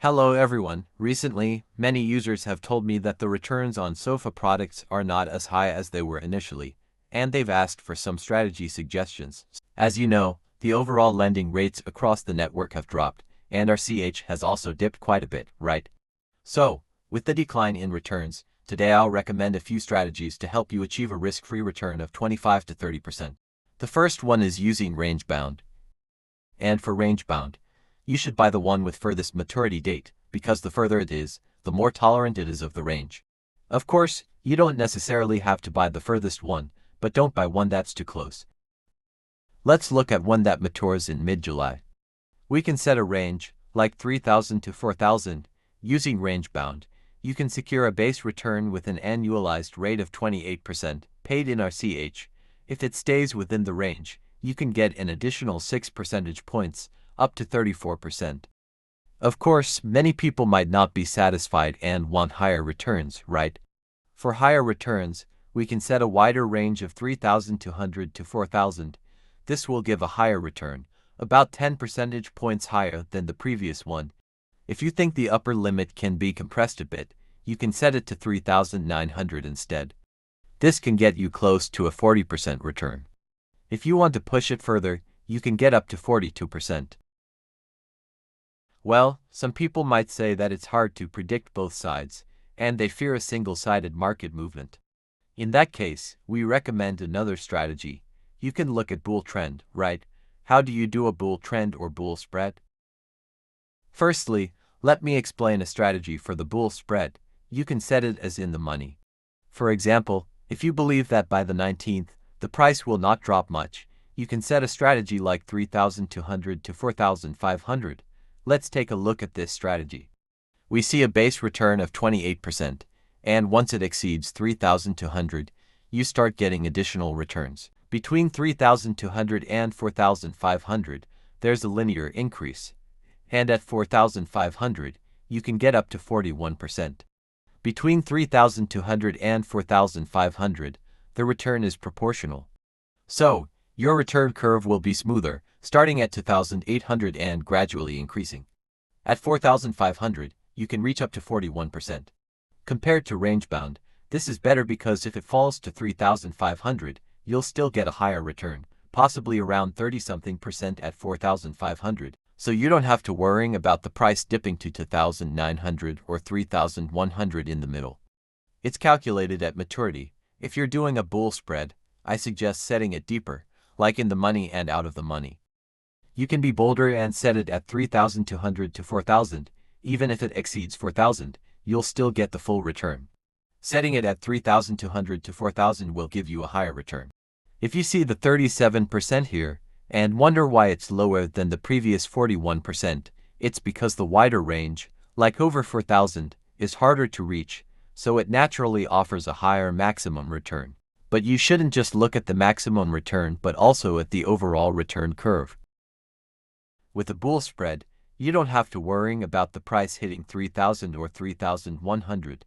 Hello everyone. Recently, many users have told me that the returns on SOFA products are not as high as they were initially, and they've asked for some strategy suggestions. As you know, the overall lending rates across the network have dropped, and our CH has also dipped quite a bit, right? So, with the decline in returns, today I'll recommend a few strategies to help you achieve a risk-free return of 25 to 30%. The first one is using range bound. And for range bound, you should buy the one with furthest maturity date, because the further it is, the more tolerant it is of the range. Of course, you don't necessarily have to buy the furthest one, but don't buy one that's too close. Let's look at one that matures in mid-July. We can set a range, like 3,000 to 4,000. Using range bound, you can secure a base return with an annualized rate of 28%, paid in RCH. If it stays within the range, you can get an additional 6 percentage points, up to 34%. Of course, many people might not be satisfied and want higher returns, right? For higher returns, we can set a wider range of 3,200 to 4,000. This will give a higher return, about 10 percentage points higher than the previous one. If you think the upper limit can be compressed a bit, you can set it to 3,900 instead. This can get you close to a 40% return. If you want to push it further, you can get up to 42%. Well, some people might say that it's hard to predict both sides, and they fear a single-sided market movement. In that case, we recommend another strategy. You can look at bull trend, right? How do you do a bull trend or bull spread? Firstly, let me explain a strategy for the bull spread. You can set it as in the money. For example, if you believe that by the 19th, the price will not drop much, you can set a strategy like 3,200 to 4,500. Let's take a look at this strategy. We see a base return of 28%, and once it exceeds 3,200, you start getting additional returns. Between 3,200 and 4,500, there's a linear increase, and at 4,500, you can get up to 41%. Between 3,200 and 4,500, the return is proportional. So, your return curve will be smoother, starting at 2,800 and gradually increasing. At 4,500, you can reach up to 41%. Compared to range-bound, this is better because if it falls to 3,500, you'll still get a higher return, possibly around 30-something% at 4,500, so you don't have to worry about the price dipping to 2,900 or 3,100 in the middle. It's calculated at maturity. If you're doing a bull spread, I suggest setting it deeper, like in the money and out of the money. You can be bolder and set it at 3,200 to 4,000. Even if it exceeds 4,000, you'll still get the full return. Setting it at 3,200 to 4,000 will give you a higher return. If you see the 37% here, and wonder why it's lower than the previous 41%, it's because the wider range, like over 4,000, is harder to reach, so it naturally offers a higher maximum return. But you shouldn't just look at the maximum return but also at the overall return curve. With a bull spread, you don't have to worry about the price hitting 3,000 or 3,100.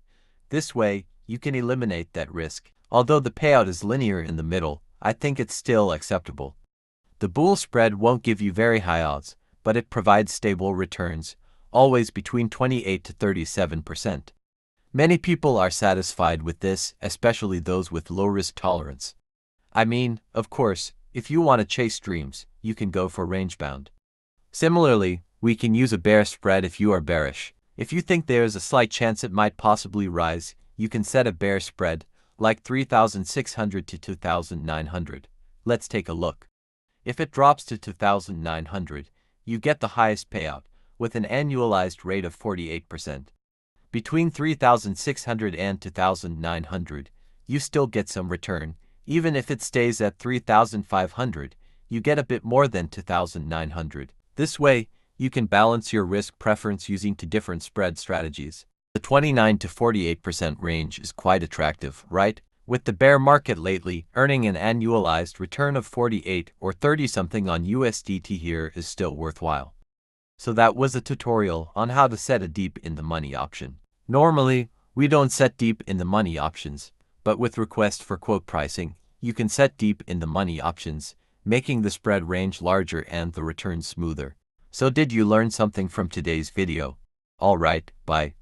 This way, you can eliminate that risk. Although the payout is linear in the middle, I think it's still acceptable. The bull spread won't give you very high odds, but it provides stable returns, always between 28 to 37%. Many people are satisfied with this, especially those with low risk tolerance. I mean, of course, if you want to chase dreams, you can go for range bound. Similarly, we can use a bear spread if you are bearish. If you think there is a slight chance it might possibly rise, you can set a bear spread, like 3,600 to 2,900. Let's take a look. If it drops to 2,900, you get the highest payout, with an annualized rate of 48%. Between 3,600 and 2,900, you still get some return. Even if it stays at 3,500, you get a bit more than 2,900. This way, you can balance your risk preference using two different spread strategies. The 29 to 48% range is quite attractive, right? With the bear market lately, earning an annualized return of 48 or 30-something on USDT here is still worthwhile. So that was a tutorial on how to set a deep in the money option. Normally, we don't set deep in the money options, but with request for quote pricing, you can set deep in the money options, making the spread range larger and the returns smoother. So did you learn something from today's video? Alright, bye.